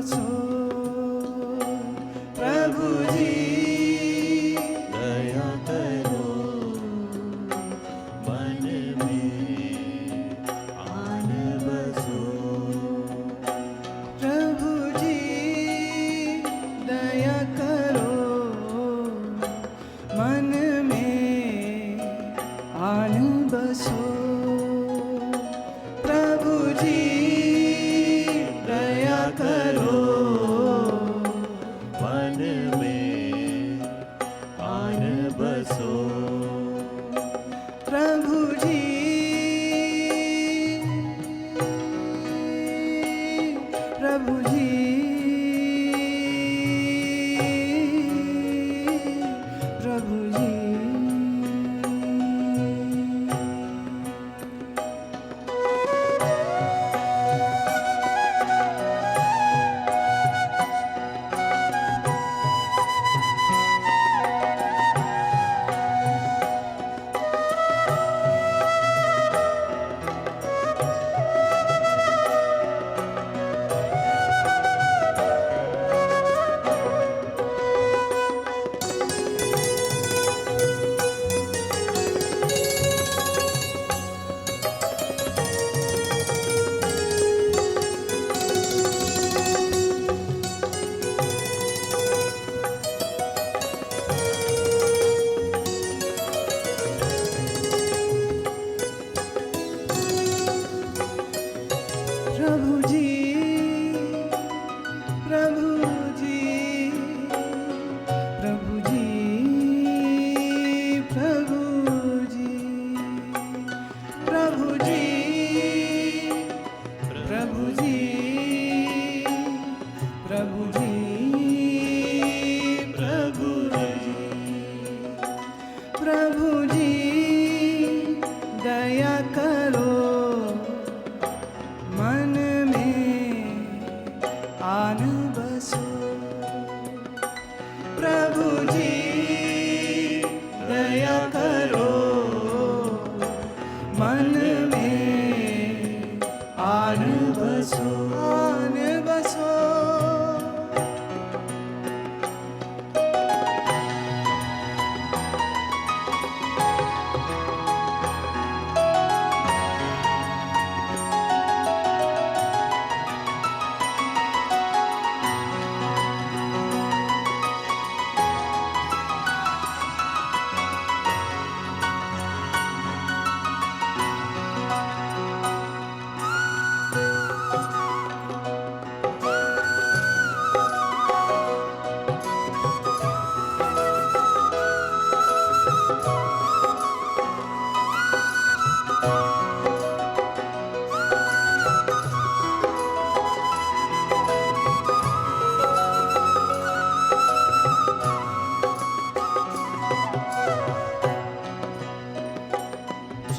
बसो प्रभु जी दया करो मन में आन बसो प्रभु जी दया करो मन में आन बसो प्रभु जी दया करो मन में आन बसो प्रभु जी प्रभु जी प्रभु जी प्रभु जी प्रभु जी प्रभु जी प्रभु जी प्रभु जी प्रभु जी प्रभु जी प्रभु जी प्रभु जी दया करो मन में आन बसो प्रभु जी दया करो मन में आन बसो आन बसो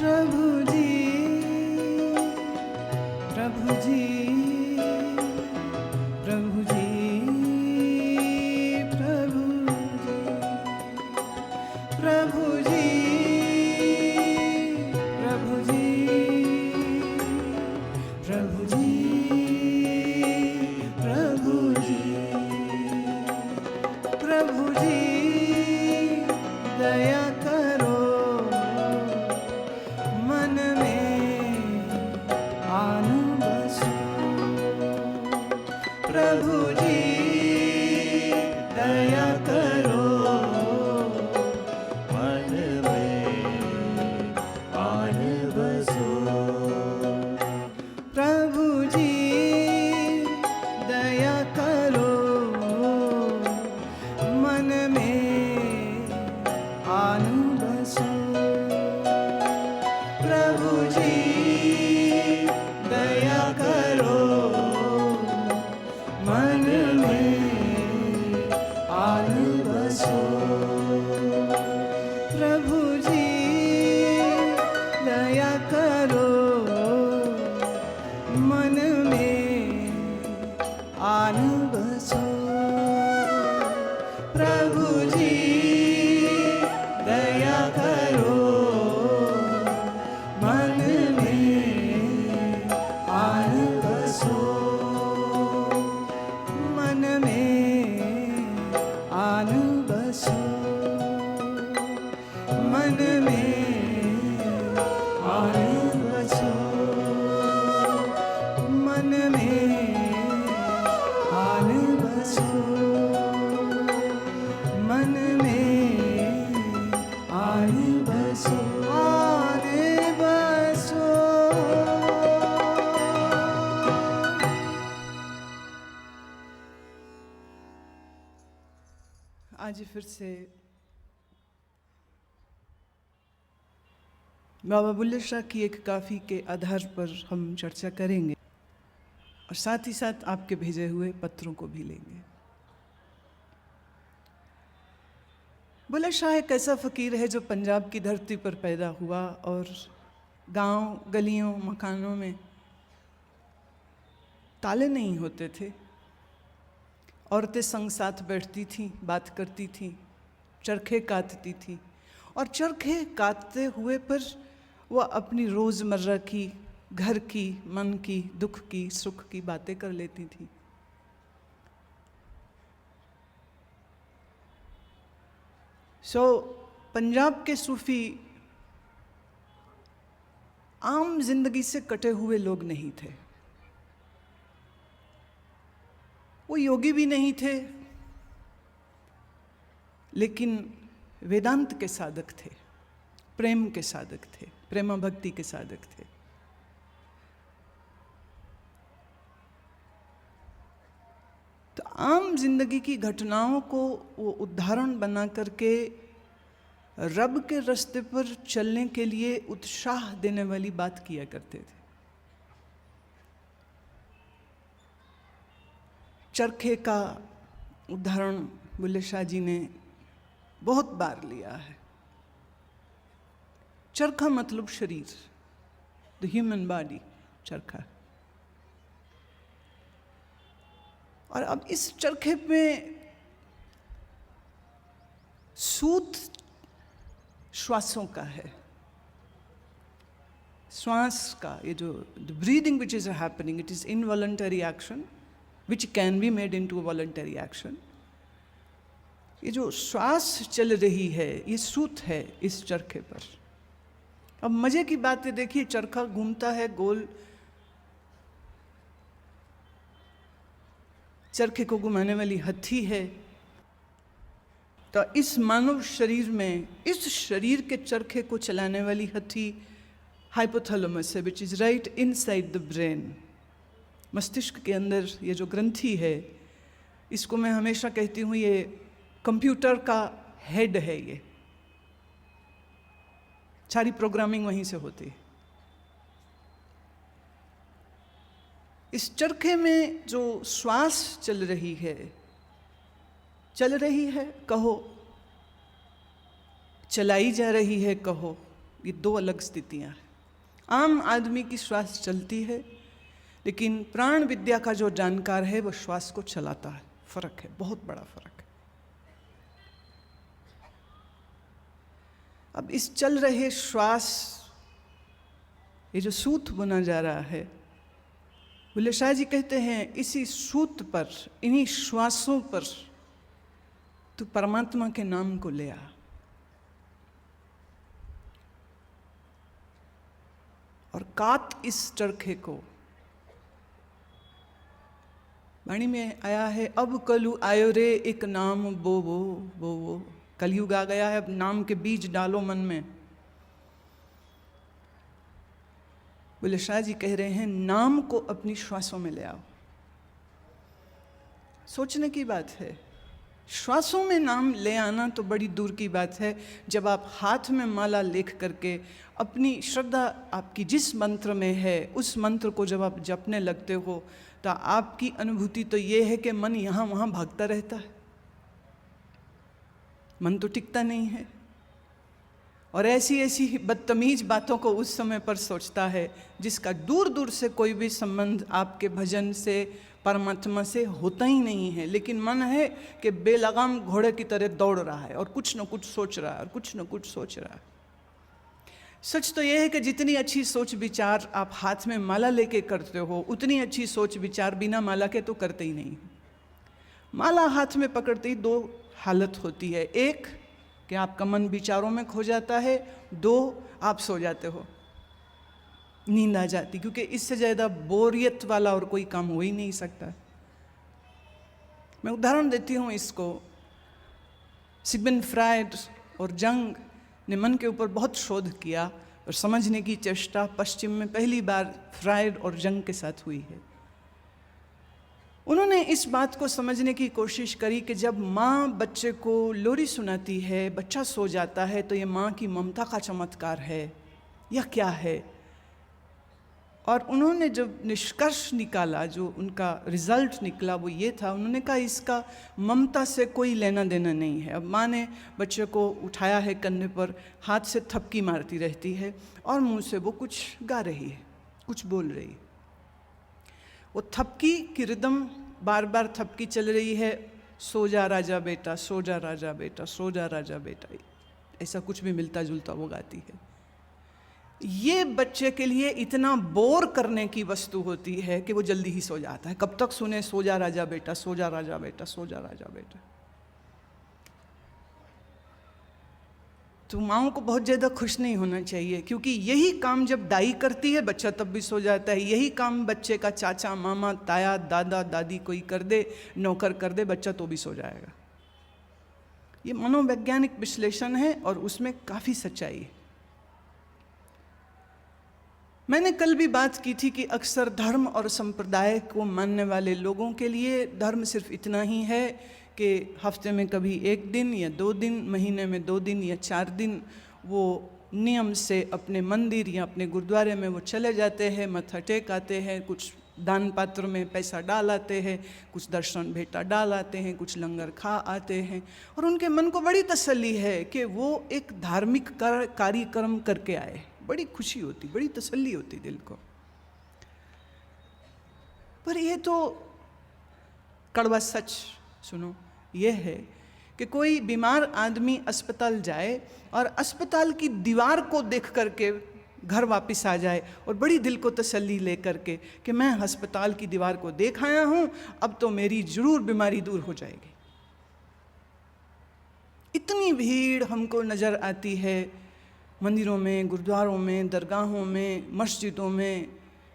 प्रभु जी प्रभु जी प्रभु जी प्रभु जी प्रभु जी प्रभु जी प्रभु जी प्रभु जी दया करो मन में आन बसो प्रभु जी दया करो मन में आन बसो प्रभु जी दया करो मन में आन बसो प्रभु जी दया करो मन में आन बसो प्रभु जी दया करो मन में आन बसो प्रभु जी दया करो मन में आन बसो आज फिर से बाबा बुल्ले शाह की एक काफ़ी के आधार पर हम चर्चा करेंगे और साथ ही साथ आपके भेजे हुए पत्रों को भी लेंगे। बुल्ले शाह एक ऐसा फ़कीर है जो पंजाब की धरती पर पैदा हुआ और गांव, गलियों, मकानों में ताले नहीं होते थे। औरतें संग साथ बैठती थीं, बात करती थीं, चरखे काटती थीं और चरखे काटते हुए पर वह अपनी रोज़मर्रा की, घर की, मन की, दुख की, सुख की बातें कर लेती थीं। पंजाब के सूफ़ी आम जिंदगी से कटे हुए लोग नहीं थे। वो योगी भी नहीं थे, लेकिन वेदांत के साधक थे, प्रेम के साधक थे, प्रेमा भक्ति के साधक थे। तो आम जिंदगी की घटनाओं को वो उदाहरण बना करके रब के रास्ते पर चलने के लिए उत्साह देने वाली बात किया करते थे। चरखे का उदाहरण बुल्ले शाह जी ने बहुत बार लिया है। चरखा मतलब शरीर, द ह्यूमन बॉडी, चरखा। और अब इस चरखे में सूत श्वासों का है, श्वास का। ये जो the breathing which is happening, it is involuntary action which can be made into a voluntary action। ये जो श्वास चल रही है, ये सूत है इस चरखे पर। अब मजे की बात है, देखिए चरखा घूमता है गोल, चरखे को घुमाने वाली हथी है। तो इस मानव शरीर में, इस शरीर के चरखे को चलाने वाली हथी हाइपोथैलेमस है, which is right inside the brain. मस्तिष्क के अंदर ये जो ग्रंथि है, इसको मैं हमेशा कहती हूँ ये कंप्यूटर का हेड है। ये सारी प्रोग्रामिंग वहीं से होती है। इस चरखे में जो श्वास चल रही है कहो, चलाई जा रही है कहो, ये दो अलग स्थितियां हैं। आम आदमी की श्वास चलती है, लेकिन प्राण विद्या का जो जानकार है वो श्वास को चलाता है। फर्क है, बहुत बड़ा फर्क है। अब इस चल रहे श्वास, ये जो सूत बुना जा रहा है, बुल्ले शाह जी कहते हैं इसी सूत पर, इन्हीं श्वासों पर तू परमात्मा के नाम को ले आ। और काट इस चरखे को। वाणी में आया है, अब कलु आयो रे एक नाम बोवो बोवो। कलयुग आ गया है, अब नाम के बीज डालो मन में। बुल्ले शाह जी कह रहे हैं नाम को अपनी श्वासों में ले आओ। सोचने की बात है, श्वासों में नाम ले आना तो बड़ी दूर की बात है। जब आप हाथ में माला लेख करके अपनी श्रद्धा आपकी जिस मंत्र में है, उस मंत्र को जब आप जपने लगते हो, तो आपकी अनुभूति तो ये है कि मन यहाँ वहाँ भागता रहता है, मन तो टिकता नहीं है। और ऐसी ऐसी बदतमीज बातों को उस समय पर सोचता है जिसका दूर दूर से कोई भी संबंध आपके भजन से, परमात्मा से होता ही नहीं है। लेकिन मन है कि बेलगाम घोड़े की तरह दौड़ रहा है और कुछ न कुछ सोच रहा है और कुछ न कुछ सोच रहा है। सच तो यह है कि जितनी अच्छी सोच विचार आप हाथ में माला लेके करते हो, उतनी अच्छी सोच विचार बिना माला के तो करते ही नहीं। माला हाथ में पकड़ते ही दो हालत होती है, एक कि आपका मन विचारों में खो जाता है, दो आप सो जाते हो, नींद आ जाती, क्योंकि इससे ज़्यादा बोरियत वाला और कोई काम हो ही नहीं सकता। मैं उदाहरण देती हूँ इसको। सिगमंड फ्रायड और जंग ने मन के ऊपर बहुत शोध किया और समझने की चेष्टा पश्चिम में पहली बार फ्रायड और जंग के साथ हुई है। उन्होंने इस बात को समझने की कोशिश करी कि जब माँ बच्चे को लोरी सुनाती है, बच्चा सो जाता है, तो ये माँ की ममता का चमत्कार है या क्या है। और उन्होंने जब निष्कर्ष निकाला, जो उनका रिजल्ट निकला वो ये था, उन्होंने कहा इसका ममता से कोई लेना देना नहीं है। अब माँ ने बच्चे को उठाया है कंधे पर, हाथ से थपकी मारती रहती है और मुंह से वो कुछ गा रही है, कुछ बोल रही है। वो थपकी की रिदम बार बार थपकी चल रही है, सो जा राजा बेटा, सो जा राजा बेटा, सो जा राजा बेटा, ऐसा कुछ भी मिलता जुलता वो गाती है। ये बच्चे के लिए इतना बोर करने की वस्तु होती है कि वो जल्दी ही सो जाता है। कब तक सुने सो जा राजा बेटा, सो जा राजा बेटा, सो जा राजा बेटा। तो माँओं को बहुत ज़्यादा खुश नहीं होना चाहिए, क्योंकि यही काम जब दाई करती है बच्चा तब भी सो जाता है। यही काम बच्चे का चाचा, मामा, ताया, दादा, दादी कोई कर दे, नौकर कर दे, बच्चा तो भी सो जाएगा। ये मनोवैज्ञानिक विश्लेषण है और उसमें काफ़ी सच्चाई है। मैंने कल भी बात की थी कि अक्सर धर्म और संप्रदाय को मानने वाले लोगों के लिए धर्म सिर्फ इतना ही है कि हफ्ते में कभी 1 दिन या 2 दिन, महीने में 2 दिन या 4 दिन वो नियम से अपने मंदिर या अपने गुरुद्वारे में वो चले जाते हैं, मत्था टेक आते हैं, कुछ दान पात्र में पैसा डाल आते हैं, कुछ दर्शन भेंटा डाल आते हैं, कुछ लंगर खा आते हैं, और उनके मन को बड़ी तसल्ली है कि वो एक धार्मिक कार्यक्रम करके आए। बड़ी खुशी होती, बड़ी तसल्ली होती दिल को। पर ये तो कड़वा सच सुनो, ये है कि कोई बीमार आदमी अस्पताल जाए और अस्पताल की दीवार को देख करके घर वापस आ जाए और बड़ी दिल को तसल्ली ले करके कि मैं अस्पताल की दीवार को देख आया हूं, अब तो मेरी जरूर बीमारी दूर हो जाएगी। इतनी भीड़ हमको नज़र आती है मंदिरों में, गुरुद्वारों में, दरगाहों में, मस्जिदों में,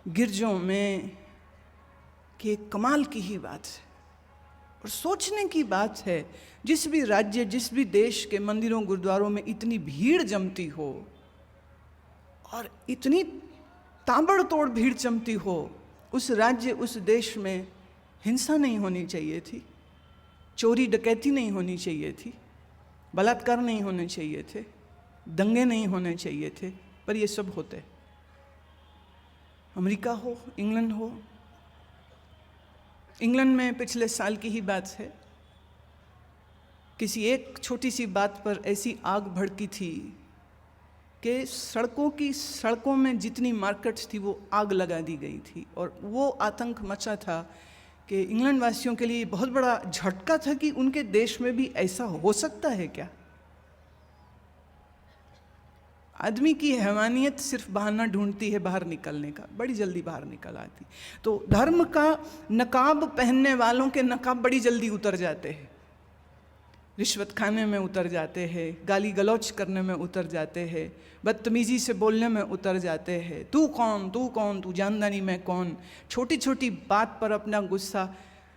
गिरजों में, कि एक कमाल की ही बात है और सोचने की बात है। जिस भी राज्य, जिस भी देश के मंदिरों, गुरुद्वारों में इतनी भीड़ जमती हो और इतनी ताबड़तोड़ भीड़ जमती हो, उस राज्य, उस देश में हिंसा नहीं होनी चाहिए थी, चोरी डकैती नहीं होनी चाहिए थी, बलात्कार नहीं होने चाहिए थे, दंगे नहीं होने चाहिए थे, पर ये सब होते। अमेरिका हो, इंग्लैंड हो। इंग्लैंड में पिछले साल की ही बात है, किसी एक छोटी सी बात पर ऐसी आग भड़की थी कि सड़कों में जितनी मार्केट्स थी वो आग लगा दी गई थी। और वो आतंक मचा था कि इंग्लैंड वासियों के लिए बहुत बड़ा झटका था कि उनके देश में भी ऐसा हो सकता है क्या। आदमी की हैवानियत सिर्फ बहाना ढूंढती है बाहर निकलने का, बड़ी जल्दी बाहर निकल आती। तो धर्म का नकाब पहनने वालों के नकाब बड़ी जल्दी उतर जाते हैं, रिश्वत खाने में उतर जाते हैं, गाली गलौच करने में उतर जाते हैं, बदतमीज़ी से बोलने में उतर जाते हैं। तू कौन, तू कौन, तू जानता नहीं मैं कौन। छोटी छोटी बात पर अपना गुस्सा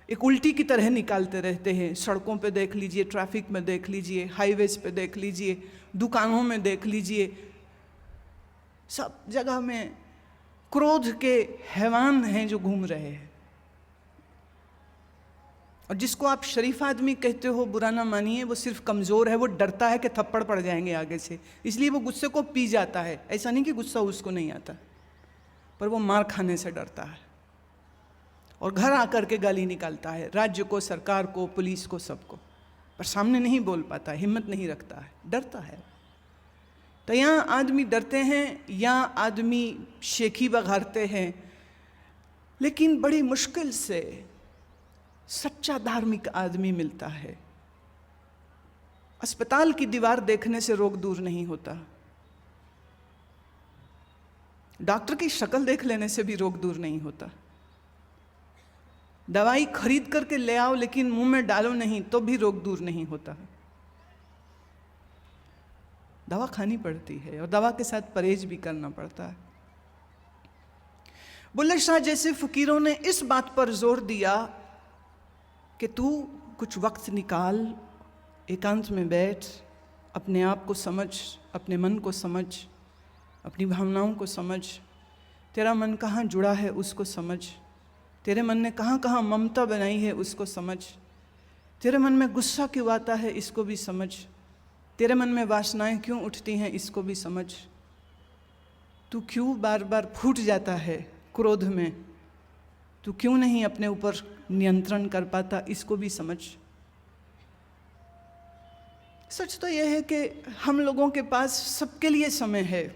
एक उल्टी की तरह निकालते रहते हैं। सड़कों पे देख लीजिए, ट्रैफिक में देख लीजिए, हाईवेज पे देख लीजिए, दुकानों में देख लीजिए, सब जगह में क्रोध के हैवान हैं जो घूम रहे हैं। और जिसको आप शरीफ आदमी कहते हो, बुरा ना मानिए, वो सिर्फ कमज़ोर है, वो डरता है कि थप्पड़ पड़ जाएंगे आगे से, इसलिए वो गुस्से को पी जाता है। ऐसा नहीं कि गुस्सा उसको नहीं आता, पर वो मार खाने से डरता है और घर आकर के गाली निकालता है, राज्य को, सरकार को, पुलिस को, सबको, पर सामने नहीं बोल पाता, हिम्मत नहीं रखता है, डरता है। तो यहाँ आदमी डरते हैं, यहाँ आदमी शेखी बघारते हैं, लेकिन बड़ी मुश्किल से सच्चा धार्मिक आदमी मिलता है। अस्पताल की दीवार देखने से रोग दूर नहीं होता, डॉक्टर की शक्ल देख लेने से भी रोग दूर नहीं होता। दवाई खरीद करके ले आओ लेकिन मुंह में डालो नहीं तो भी रोग दूर नहीं होता। दवा खानी पड़ती है और दवा के साथ परहेज भी करना पड़ता है। बुल्ले शाह जैसे फकीरों ने इस बात पर जोर दिया कि तू कुछ वक्त निकाल, एकांत में बैठ, अपने आप को समझ, अपने मन को समझ, अपनी भावनाओं को समझ, तेरा मन कहाँ जुड़ा है उसको समझ, तेरे मन ने कहाँ कहाँ ममता बनाई है उसको समझ। तेरे मन में गुस्सा क्यों आता है इसको भी समझ। तेरे मन में वासनाएं क्यों उठती हैं इसको भी समझ। तू क्यों बार बार फूट जाता है क्रोध में, तू क्यों नहीं अपने ऊपर नियंत्रण कर पाता इसको भी समझ। सच तो यह है कि हम लोगों के पास सबके लिए समय है,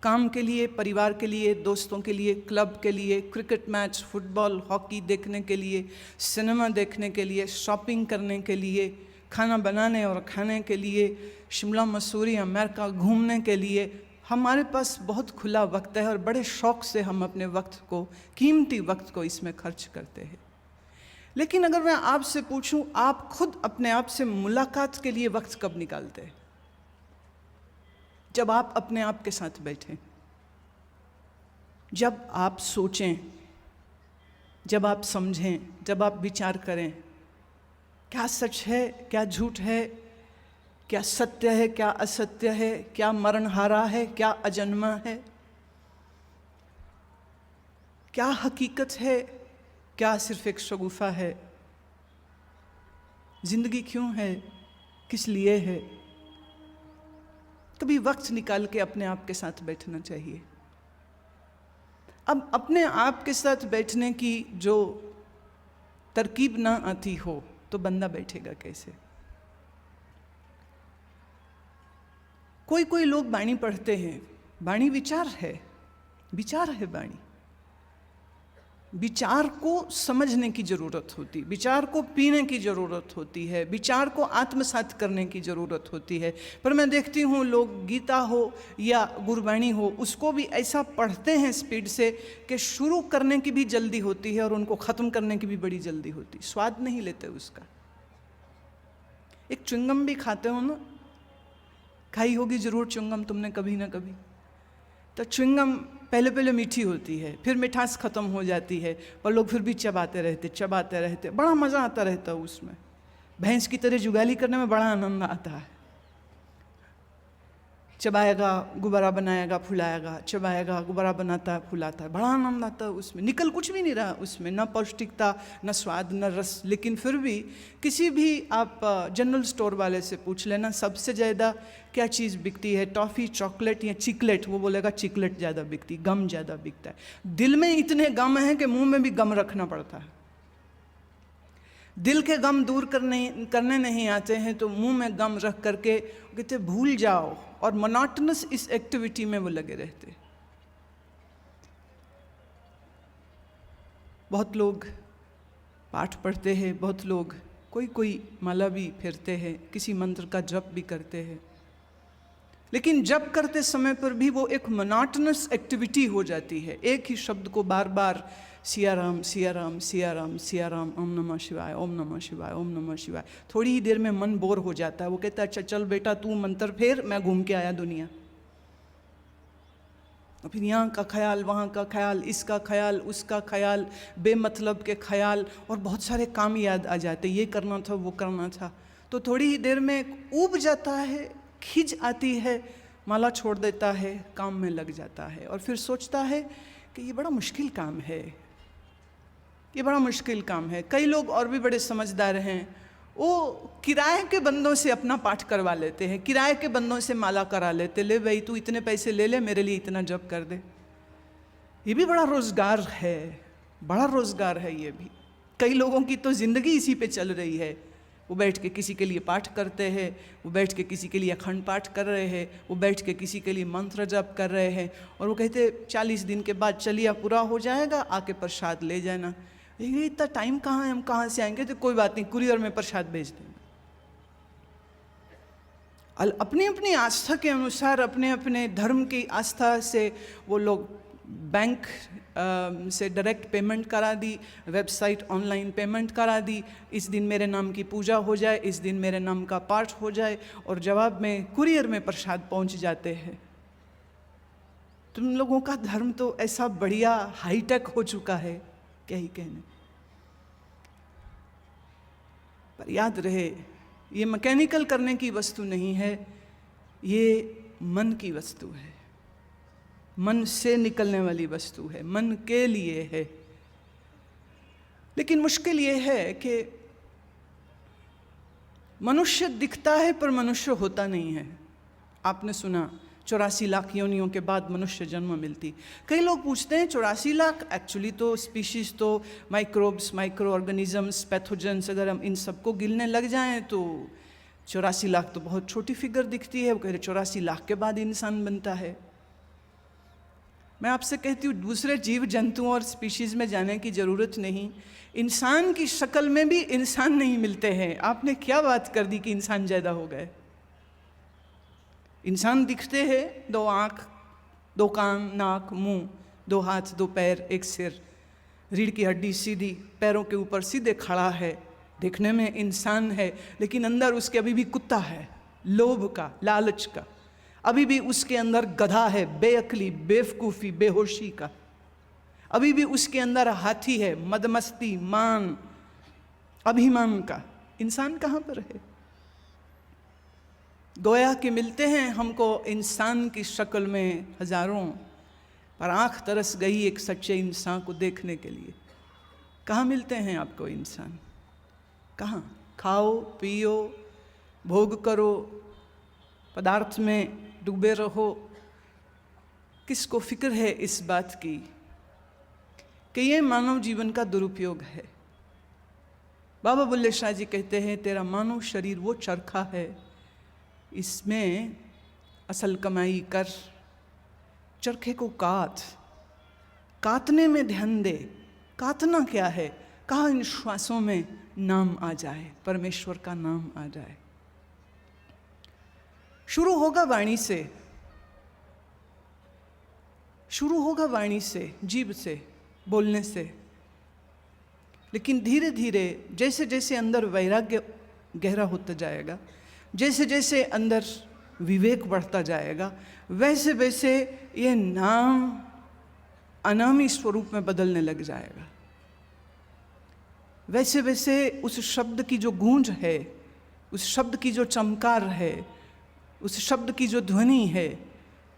काम के लिए, परिवार के लिए, दोस्तों के लिए, क्लब के लिए, क्रिकेट मैच, फुटबॉल, हॉकी देखने के लिए, सिनेमा देखने के लिए, शॉपिंग करने के लिए, खाना बनाने और खाने के लिए, शिमला मसूरी अमेरिका घूमने के लिए। हमारे पास बहुत खुला वक्त है और बड़े शौक़ से हम अपने वक्त को, कीमती वक्त को इसमें खर्च करते हैं। लेकिन अगर मैं आपसे पूछूं, आप खुद अपने आप से मुलाकात के लिए वक्त कब निकालते हैं? जब आप अपने आप के साथ बैठें, जब आप सोचें, जब आप समझें, जब आप विचार करें, क्या सच है, क्या झूठ है, क्या सत्य है, क्या असत्य है, क्या मरणहारा है, क्या अजन्मा है, क्या हकीकत है, क्या सिर्फ एक शगुफा है, जिंदगी क्यों है, किस लिए है। कभी वक्त निकाल के अपने आप के साथ बैठना चाहिए। अब अपने आप के साथ बैठने की जो तरकीब ना आती हो तो बंदा बैठेगा कैसे? कोई कोई लोग बाणी पढ़ते हैं, बाणी विचार है, विचार है बाणी। विचार को समझने की ज़रूरत होती, विचार को पीने की ज़रूरत होती है, विचार को आत्मसात करने की ज़रूरत होती है। पर मैं देखती हूँ लोग गीता हो या गुरबाणी हो, उसको भी ऐसा पढ़ते हैं स्पीड से कि शुरू करने की भी जल्दी होती है और उनको ख़त्म करने की भी बड़ी जल्दी होती, स्वाद नहीं लेते उसका। एक च्युइंगम भी खाते हो ना, खाई होगी ज़रूर च्युइंगम तुमने कभी ना कभी। तो च्युइंगम पहले पहले मीठी होती है, फिर मिठास ख़त्म हो जाती है, पर लोग फिर भी चबाते रहते, बड़ा मज़ा आता रहता है उसमें। भैंस की तरह जुगाली करने में बड़ा आनंद आता है। चबाएगा, गुब्बारा बनाएगा, फुलाएगा, चबाएगा, गुब्बारा बनाता है, फुलाता है, बड़ा आनंद आता है उसमें। निकल कुछ भी नहीं रहा उसमें, न पौष्टिकता, न स्वाद, न रस। लेकिन फिर भी किसी भी आप जनरल स्टोर वाले से पूछ लेना, सबसे ज़्यादा क्या चीज़ बिकती है, टॉफ़ी, चॉकलेट या चिकलेट? वो बोलेगा चिकलेट ज़्यादा बिकती, गम ज़्यादा बिकता है। दिल में इतने गम हैं कि मुंह में भी गम रखना पड़ता है। दिल के गम दूर करने नहीं आते हैं तो मुंह में गम रख करके कहते भूल जाओ, और मोनोटोनस इस एक्टिविटी में वो लगे रहते। बहुत लोग पाठ पढ़ते हैं, बहुत लोग कोई माला भी फेरते हैं, किसी मंत्र का जप भी करते हैं, लेकिन जप करते समय पर भी वो एक मोनोटोनस एक्टिविटी हो जाती है। एक ही शब्द को बार बार सिया राम सिया राम सिया राम सिया राम, ओम नमः शिवाय, ओम नमः शिवाय, ओम नमः शिवाय। थोड़ी ही देर में मन बोर हो जाता है। वो कहता है अच्छा चल बेटा तू मंत्र फेर, मैं घूम के आया दुनिया। और फिर यहाँ का ख्याल, वहाँ का ख्याल, इसका ख्याल, उसका ख्याल, बेमतलब के ख्याल, और बहुत सारे काम याद आ जाते, ये करना था, वो करना था। तो थोड़ी ही देर में ऊब जाता है, खिंच आती है, माला छोड़ देता है, काम में लग जाता है, और फिर सोचता है कि ये बड़ा मुश्किल काम है, ये बड़ा मुश्किल काम है। कई लोग और भी बड़े समझदार हैं, वो किराए के बंदों से अपना पाठ करवा लेते हैं, किराए के बंदों से माला करा लेते, ले भाई तू इतने पैसे ले ले, मेरे लिए इतना जप कर दे। ये भी बड़ा रोज़गार है, बड़ा रोज़गार है ये भी। कई लोगों की तो ज़िंदगी इसी पे चल रही है। वो बैठ के किसी के लिए पाठ करते हैं, वो बैठ के किसी के लिए अखंड पाठ कर रहे हैं, वो बैठ के किसी के लिए मंत्र जप कर रहे हैं, और वो कहते 40 दिन के बाद चलिए पूरा हो जाएगा, आके प्रसाद ले जाना। ये इतना टाइम कहाँ है, हम कहाँ से आएंगे? तो कोई बात नहीं, कुरियर में प्रसाद भेज देंगे। अपनी अपनी आस्था के अनुसार, अपने अपने धर्म की आस्था से वो लोग बैंक से डायरेक्ट पेमेंट करा दी, वेबसाइट ऑनलाइन पेमेंट करा दी, इस दिन मेरे नाम की पूजा हो जाए, इस दिन मेरे नाम का पाठ हो जाए, और जवाब में कुरियर में प्रसाद पहुंच जाते हैं। तुम लोगों का धर्म तो ऐसा बढ़िया हाईटेक हो चुका है, क्या ही कहने। पर याद रहे, ये मैकेनिकल करने की वस्तु नहीं है, ये मन की वस्तु है, मन से निकलने वाली वस्तु है, मन के लिए है। लेकिन मुश्किल ये है कि मनुष्य दिखता है पर मनुष्य होता नहीं है। आपने सुना 84 लाख योनियों के बाद मनुष्य जन्म मिलती। कई लोग पूछते हैं 84 लाख, एक्चुअली तो स्पीशीज़ तो माइक्रोब्स, माइक्रो ऑर्गेनिजम्स, पैथोजेंस, अगर हम इन सबको गिनने लग जाएं तो 84 लाख तो बहुत छोटी फिगर दिखती है। वो कह रहे 84 लाख के बाद इंसान बनता है। मैं आपसे कहती हूँ दूसरे जीव जंतुओं और स्पीशीज़ में जाने की ज़रूरत नहीं। इंसान की शक्ल में भी इंसान नहीं मिलते हैं। आपने क्या बात कर दी कि इंसान ज़्यादा हो गए। इंसान दिखते हैं, 2 आँख, 2 कान, नाक, मुंह, 2 हाथ, 2 पैर, 1 सिर, रीढ़ की हड्डी सीधी, पैरों के ऊपर सीधे खड़ा है, देखने में इंसान है, लेकिन अंदर उसके अभी भी कुत्ता है, लोभ का, लालच का। अभी भी उसके अंदर गधा है, बेअक्ली, बेवकूफ़ी, बेहोशी का। अभी भी उसके अंदर हाथी है, मदमस्ती, मान, अभिमान का। इंसान कहाँ पर है? गोया कि मिलते हैं हमको इंसान की शक्ल में हजारों, पर आँख तरस गई एक सच्चे इंसान को देखने के लिए। कहाँ मिलते हैं आपको इंसान? कहाँ? खाओ, पियो, भोग करो, पदार्थ में डूबे रहो। किसको फिक्र है इस बात की कि ये मानव जीवन का दुरुपयोग है? बाबा बुल्ले शाह जी कहते हैं तेरा मानव शरीर वो चरखा है, इसमें असल कमाई कर, चरखे को काट, काटने में ध्यान दे। काटना क्या है? कहाँ इन श्वासों में नाम आ जाए, परमेश्वर का नाम आ जाए। शुरू होगा वाणी से, शुरू होगा वाणी से, जीभ से, बोलने से, लेकिन धीरे धीरे जैसे जैसे अंदर वैराग्य गहरा होता जाएगा, जैसे जैसे अंदर विवेक बढ़ता जाएगा, वैसे वैसे ये नाम अनामी स्वरूप में बदलने लग जाएगा। वैसे वैसे उस शब्द की जो गूंज है, उस शब्द की जो चमकार है, उस शब्द की जो ध्वनि है,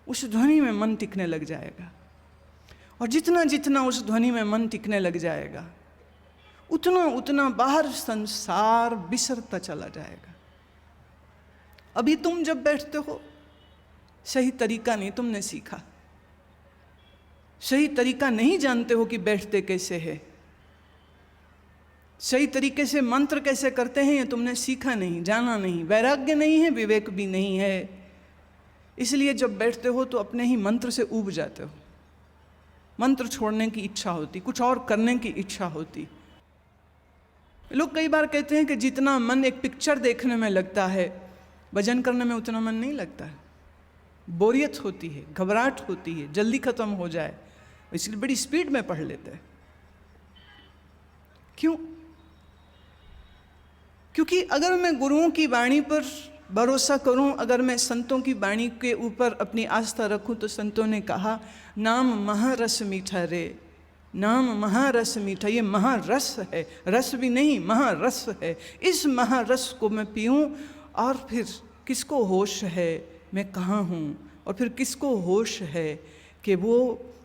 उस ध्वनि में मन टिकने लग जाएगा। और जितना जितना उस ध्वनि में मन टिकने लग जाएगा, उतना उतना बाहर संसार बिसरता चला जाएगा। अभी तुम जब बैठते हो, सही तरीका नहीं तुमने सीखा, सही तरीका नहीं जानते हो कि बैठते कैसे है, सही तरीके से मंत्र कैसे करते हैं ये तुमने सीखा नहीं, जाना नहीं, वैराग्य नहीं है, विवेक भी नहीं है। इसलिए जब बैठते हो तो अपने ही मंत्र से ऊब जाते हो। मंत्र छोड़ने की इच्छा होती, कुछ और करने की इच्छा होती। लोग कई बार कहते हैं कि जितना मन एक पिक्चर देखने में लगता है, भजन करने में उतना मन नहीं लगता है। बोरियत होती है, घबराहट होती है, जल्दी खत्म हो जाए, इसलिए बड़ी स्पीड में पढ़ लेते हैं। क्यों? क्योंकि अगर मैं गुरुओं की वाणी पर भरोसा करूं, अगर मैं संतों की वाणी के ऊपर अपनी आस्था रखूं, तो संतों ने कहा नाम महारस मीठा रे, नाम महारस मीठा। ये महारस है, रस भी नहीं, महारस है। इस महारस को मैं पीऊं और फिर किसको होश है मैं कहाँ हूँ, और फिर किसको होश है कि वो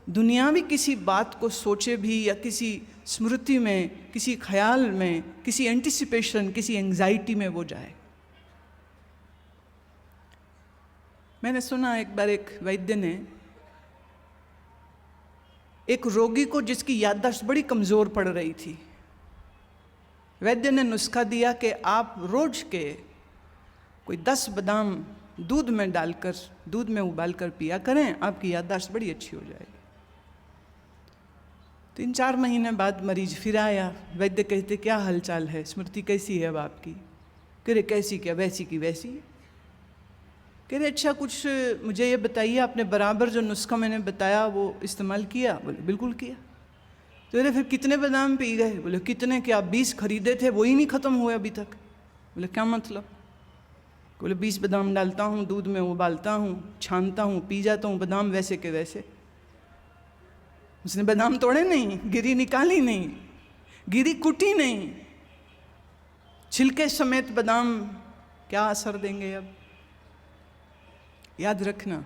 दुनियावी किसी बात को सोचे भी, या किसी स्मृति में, किसी ख्याल में, किसी एंटिसिपेशन, किसी एंजाइटी में वो जाए। मैंने सुना एक बार एक वैद्य ने एक रोगी को, जिसकी याददाश्त बड़ी कमज़ोर पड़ रही थी, वैद्य ने नुस्खा दिया कि आप रोज के कोई 10 बादाम दूध में डालकर, दूध में उबालकर पिया करें, आपकी याददाश्त बड़ी अच्छी हो जाएगी। 3-4 महीने बाद मरीज फिर आया। वैद्य कहते क्या हालचाल है, स्मृति कैसी है अब आपकी? कह रहे कैसी क्या, वैसी की वैसी। कह रहे अच्छा कुछ मुझे ये बताइए, आपने बराबर जो नुस्खा मैंने बताया वो इस्तेमाल किया? बोले बिल्कुल किया। तो कह रहे फिर कितने बादाम पी गए? बोले कितने, क्या 20 खरीदे थे, वही नहीं ख़त्म हुए अभी तक। बोले क्या मतलब? बोले 20 बादाम डालता हूँ, दूध में उबालता हूँ, छानता हूँ, पी जाता हूँ, बादाम वैसे के वैसे। उसने बादाम तोड़े नहीं, गिरी निकाली नहीं, गिरी कुटी नहीं, छिलके समेत बादाम क्या असर देंगे अब? याद रखना,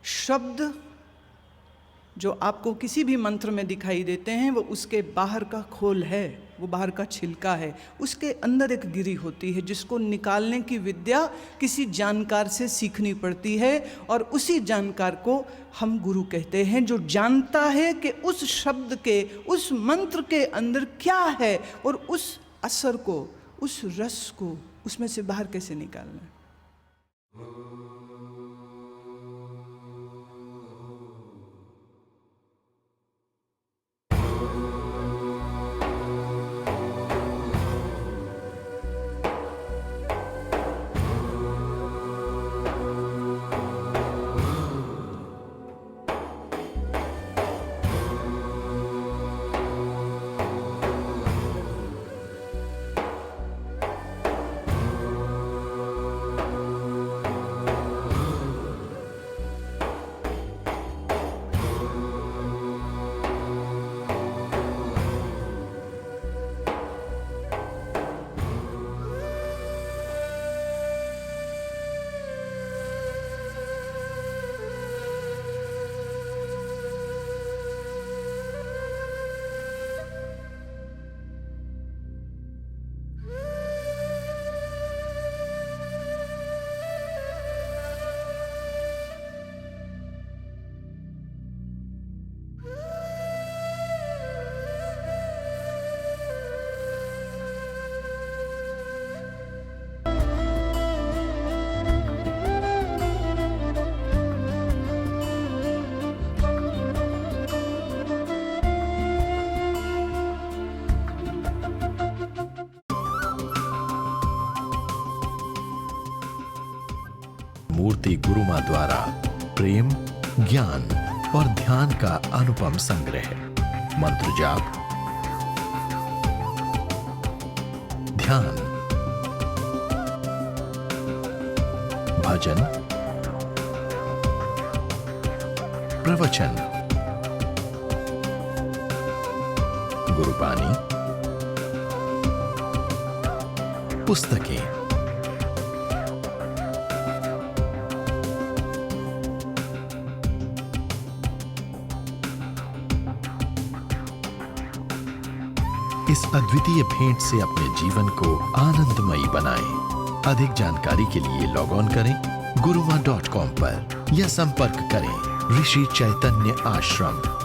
शब्द जो आपको किसी भी मंत्र में दिखाई देते हैं वो उसके बाहर का खोल है, वो बाहर का छिलका है, उसके अंदर एक गिरी होती है जिसको निकालने की विद्या किसी जानकार से सीखनी पड़ती है, और उसी जानकार को हम गुरु कहते हैं, जो जानता है कि उस शब्द के, उस मंत्र के अंदर क्या है और उस असर को, उस रस को उसमें से बाहर कैसे निकालना है। मूर्ति गुरुमा द्वारा प्रेम, ज्ञान और ध्यान का अनुपम संग्रह। मंत्र जाप, ध्यान, भजन, प्रवचन, गुरुबानी, पुस्तकें। इस अद्वितीय भेंट से अपने जीवन को आनंदमयी बनाएं। अधिक जानकारी के लिए लॉग ऑन करें guruma.com पर या संपर्क करें ऋषि चैतन्य आश्रम।